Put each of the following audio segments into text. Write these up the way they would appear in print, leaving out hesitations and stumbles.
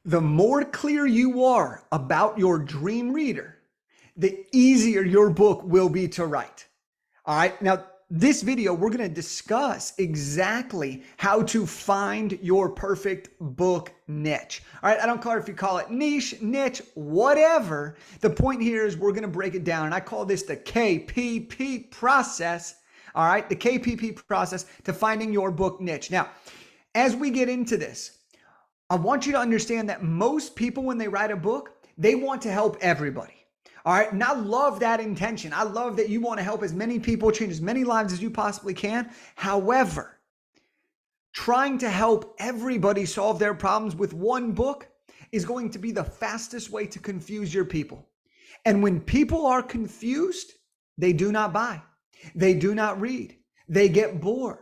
The more clear you are about your dream reader, the easier your book will be to write. All right. Now, this video, we're going to discuss exactly how to find your perfect book niche. All right. I don't care if you call it niche, whatever. The point here is we're going to break it down. And I call this the KPP process. All right. The KPP process to finding your book niche. Now, as we get into this, I want you to understand that most people, when they write a book, they want to help everybody. All right. And I love that intention. I love that you want to help as many people, change as many lives as you possibly can. However, trying to help everybody solve their problems with one book is going to be the fastest way to confuse your people. And when people are confused, they do not buy, they do not read, they get bored.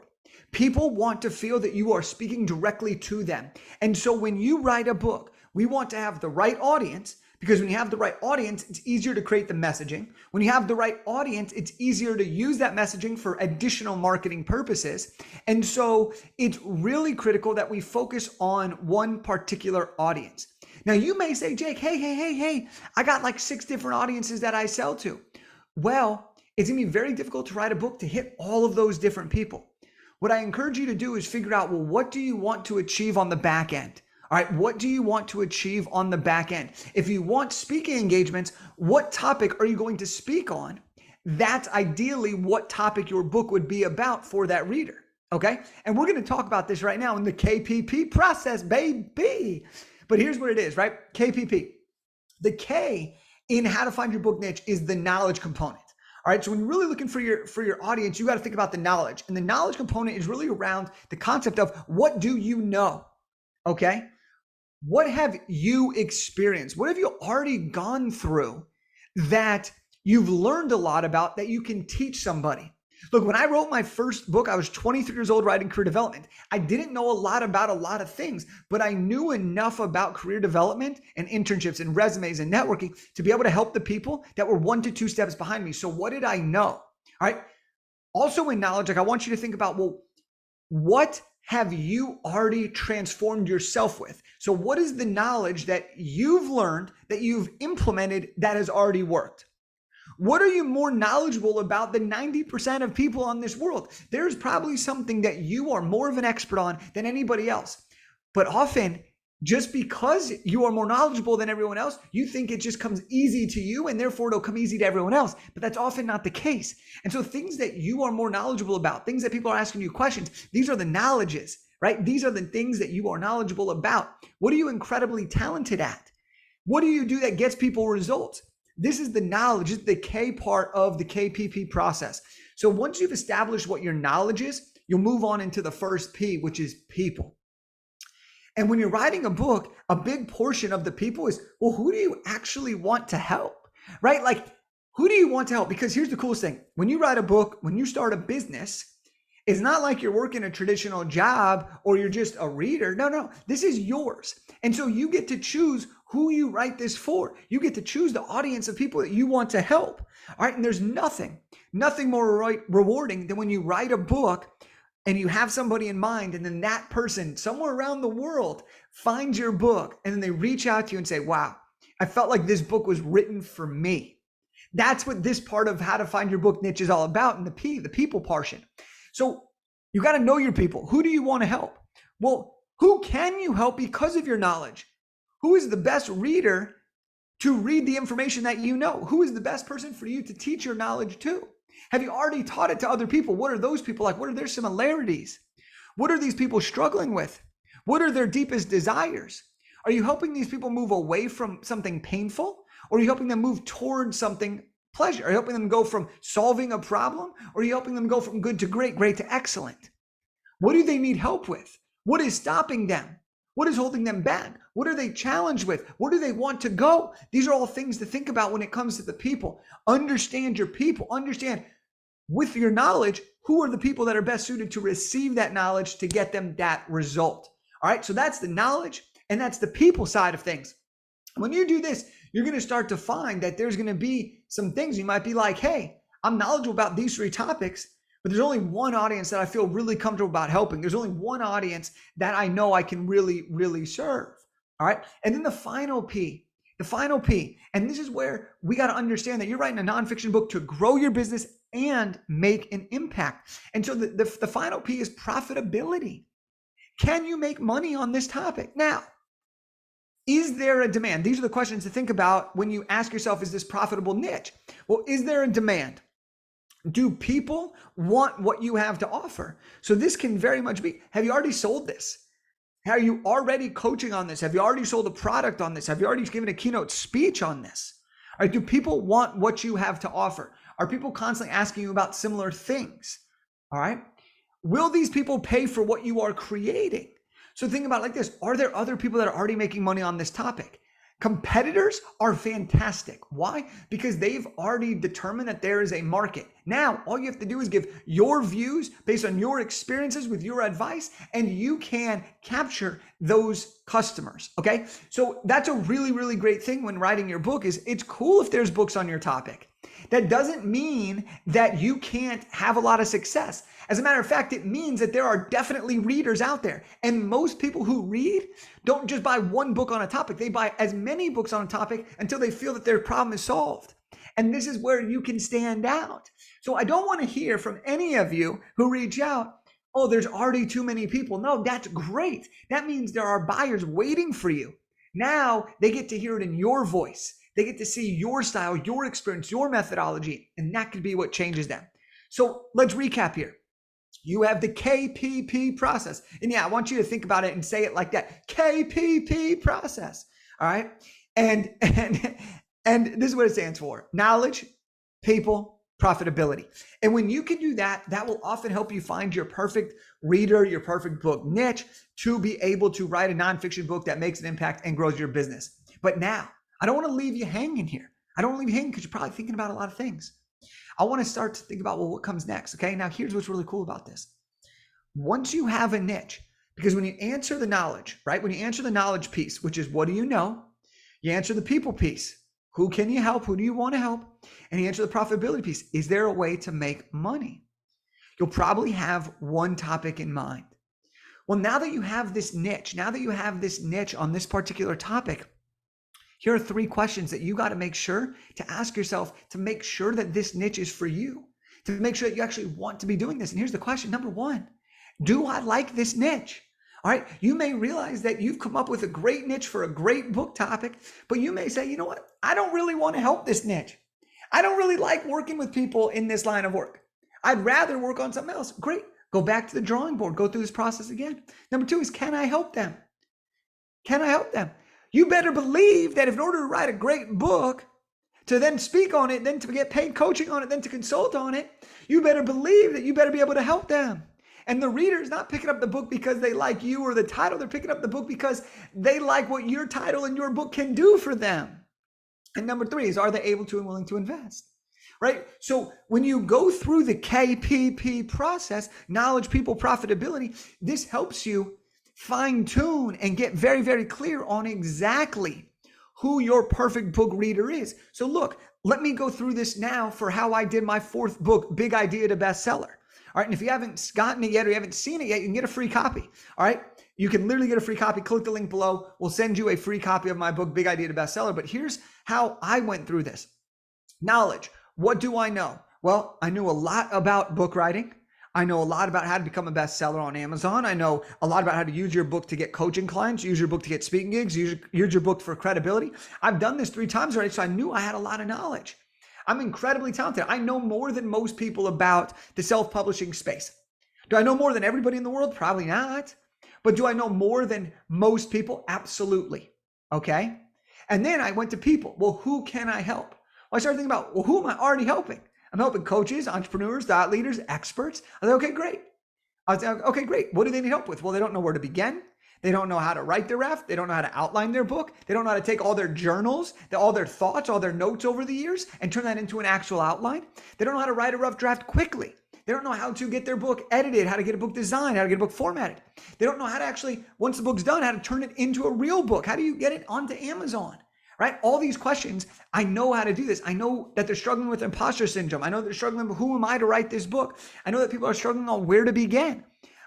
People want to feel that you are speaking directly to them. And so when you write a book, we want to have the right audience, because when you have the right audience, it's easier to create the messaging. When you have the right audience, it's easier to use that messaging for additional marketing purposes. And so it's really critical that we focus on one particular audience. Now you may say, Jake, hey, I got like 6 different audiences that I sell to. Well, it's gonna be very difficult to write a book to hit all of those different people. What I encourage you to do is figure out, well, what do you want to achieve on the back end? All right, what do you want to achieve on the back end? If you want speaking engagements, what topic are you going to speak on? That's ideally what topic your book would be about for that reader, okay? And we're going to talk about this right now in the KPP process, baby. But here's what it is, right? KPP. The K in how to find your book niche is the knowledge component. All right, so when you're really looking for your audience, you got to think about the knowledge. And the knowledge component is really around the concept of what do you know, okay? What have you experienced? What have you already gone through that you've learned a lot about that you can teach somebody? Look, when I wrote my first book, I was 23 years old writing career development. I didn't know a lot about a lot of things, but I knew enough about career development and internships and resumes and networking to be able to help the people that were 1 to 2 steps behind me. So what did I know? All right. Also in knowledge, like I want you to think about, well, what have you already transformed yourself with? So what is the knowledge that you've learned, that you've implemented, that has already worked? What are you more knowledgeable about than 90% of people on this world? There's probably something that you are more of an expert on than anybody else. But often, just because you are more knowledgeable than everyone else, you think it just comes easy to you and therefore it'll come easy to everyone else. But that's often not the case. And so things that you are more knowledgeable about, things that people are asking you questions, these are the knowledges, right? These are the things that you are knowledgeable about. What are you incredibly talented at? What do you do that gets people results? This is the knowledge, this is the K part of the KPP process. So once you've established what your knowledge is, you'll move on into the first P, which is people. And when you're writing a book, a big portion of the people is, well, who do you actually want to help, right? Like, who do you want to help? Because here's the coolest thing. When you write a book, when you start a business, it's not like you're working a traditional job or you're just a reader. No, this is yours. And so you get to choose who you write this for. You get to choose the audience of people that you want to help. All right. And there's nothing more rewarding than when you write a book and you have somebody in mind, and then that person somewhere around the world finds your book, and then they reach out to you and say, wow, I felt like this book was written for me. That's what this part of how to find your book niche is all about, and the people portion. So you got to know your people. Who do you want to help? Well, who can you help because of your knowledge? Who is the best reader to read the information that you know? Who is the best person for you to teach your knowledge to? Have you already taught it to other people? What are those people like? What are their similarities? What are these people struggling with? What are their deepest desires? Are you helping these people move away from something painful? Or are you helping them move towards something pleasure? Are you helping them go from solving a problem? Or are you helping them go from good to great, great to excellent? What do they need help with? What is stopping them? What is holding them back? What are they challenged with? Where do they want to go? These are all things to think about when it comes to the people. Understand your people. Understand with your knowledge, who are the people that are best suited to receive that knowledge to get them that result. All right, so that's the knowledge and that's the people side of things. When you do this, you're going to start to find that there's going to be some things you might be like, hey, I'm knowledgeable about these 3 topics, but there's only one audience that I feel really comfortable about helping. There's only one audience that I know I can really, really serve. All right. And then the final P, and this is where we got to understand that you're writing a nonfiction book to grow your business and make an impact. And so the final P is profitability. Can you make money on this topic? Now, is there a demand? These are the questions to think about when you ask yourself, is this profitable niche? Well, is there a demand? Do people want what you have to offer? So this can very much be, have you already sold this? Are you already coaching on this? Have you already sold a product on this? Have you already given a keynote speech on this? All right, do people want what you have to offer? Are people constantly asking you about similar things? All right. Will these people pay for what you are creating? So think about it like this. Are there other people that are already making money on this topic? Competitors are fantastic. Why? Because they've already determined that there is a market. Now, all you have to do is give your views based on your experiences with your advice, and you can capture those customers. Okay. So that's a really, really great thing when writing your book. Is it's cool if there's books on your topic. That doesn't mean that you can't have a lot of success. As a matter of fact, it means that there are definitely readers out there. And most people who read don't just buy one book on a topic. They buy as many books on a topic until they feel that their problem is solved. And this is where you can stand out. So I don't want to hear from any of you who reach out, oh, there's already too many people. No, that's great. That means there are buyers waiting for you. Now they get to hear it in your voice. They get to see your style, your experience, your methodology, and that could be what changes them. So let's recap here. You have the KPP process. And yeah, I want you to think about it and say it like that. KPP process. All right. And this is what it stands for. Knowledge, people, profitability. And when you can do that, that will often help you find your perfect reader, your perfect book niche to be able to write a nonfiction book that makes an impact and grows your business. But now, I don't want to leave you hanging here. I don't want to leave you hanging because you're probably thinking about a lot of things. I want to start to think about, well, what comes next? Okay. Now here's what's really cool about this. Once you have a niche, because when you answer the knowledge, right? When you answer the knowledge piece, which is what do you know? You answer the people piece. Who can you help? Who do you want to help? And you answer the profitability piece. Is there a way to make money? You'll probably have one topic in mind. Well, now that you have this niche on this particular topic, here are 3 questions that you got to make sure to ask yourself to make sure that this niche is for you, to make sure that you actually want to be doing this. And here's the question. Number 1, do I like this niche? All right. You may realize that you've come up with a great niche for a great book topic, but you may say, you know what? I don't really want to help this niche. I don't really like working with people in this line of work. I'd rather work on something else. Great. Go back to the drawing board. Go through this process again. Number 2 is, can I help them? Can I help them? You better believe that if in order to write a great book, to then speak on it, then to get paid coaching on it, then to consult on it, you better believe that you better be able to help them. And the reader is not picking up the book because they like you or the title. They're picking up the book because they like what your title and your book can do for them. And number 3 is, are they able to and willing to invest? Right? So when you go through the KPP process, knowledge, people, profitability, this helps you fine tune and get very, very clear on exactly who your perfect book reader is. So look, let me go through this now for how I did my 4th book, Big Idea to Bestseller. All right. And if you haven't gotten it yet or you haven't seen it yet, you can get a free copy. All right. You can literally get a free copy. Click the link below. We'll send you a free copy of my book, Big Idea to Bestseller. But here's how I went through this. Knowledge. What do I know? Well, I knew a lot about book writing. I know a lot about how to become a bestseller on Amazon. I know a lot about how to use your book to get coaching clients, use your book to get speaking gigs, use your book for credibility. I've done this 3 times already, so I knew I had a lot of knowledge. I'm incredibly talented. I know more than most people about the self-publishing space. Do I know more than everybody in the world? Probably not. But do I know more than most people? Absolutely. Okay. And then I went to people. Well, who can I help? Well, I started thinking about, well, who am I already helping? I'm helping coaches, entrepreneurs, thought leaders, experts. I was like, okay, great. I was like, okay, great. What do they need help with? Well, they don't know where to begin. They don't know how to write their ref. They don't know how to outline their book. They don't know how to take all their journals, all their thoughts, all their notes over the years and turn that into an actual outline. They don't know how to write a rough draft quickly. They don't know how to get their book edited, how to get a book designed, how to get a book formatted. They don't know how to actually, once the book's done, how to turn it into a real book. How do you get it onto Amazon? Right? All these questions, I know how to do this. I know that they're struggling with imposter syndrome. I know they're struggling with who am I to write this book? I know that people are struggling on where to begin.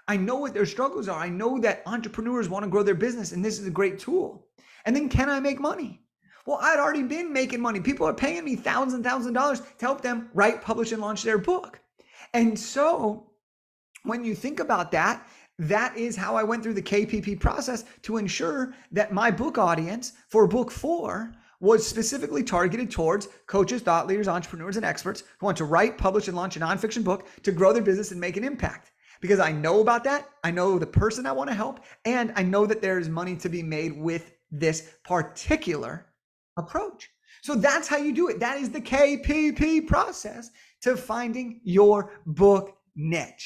I know what their struggles are. I know that entrepreneurs want to grow their business, and this is a great tool. And then can I make money? Well, I'd already been making money. People are paying me thousands and thousands of dollars to help them write, publish, and launch their book. And so when you think about that, that is how I went through the KPP process to ensure that my book audience for book 4 was specifically targeted towards coaches, thought leaders, entrepreneurs, and experts who want to write, publish, and launch a nonfiction book to grow their business and make an impact. Because I know about that, I know the person I want to help, and I know that there's money to be made with this particular approach. So that's how you do it. That is the KPP process to finding your book niche.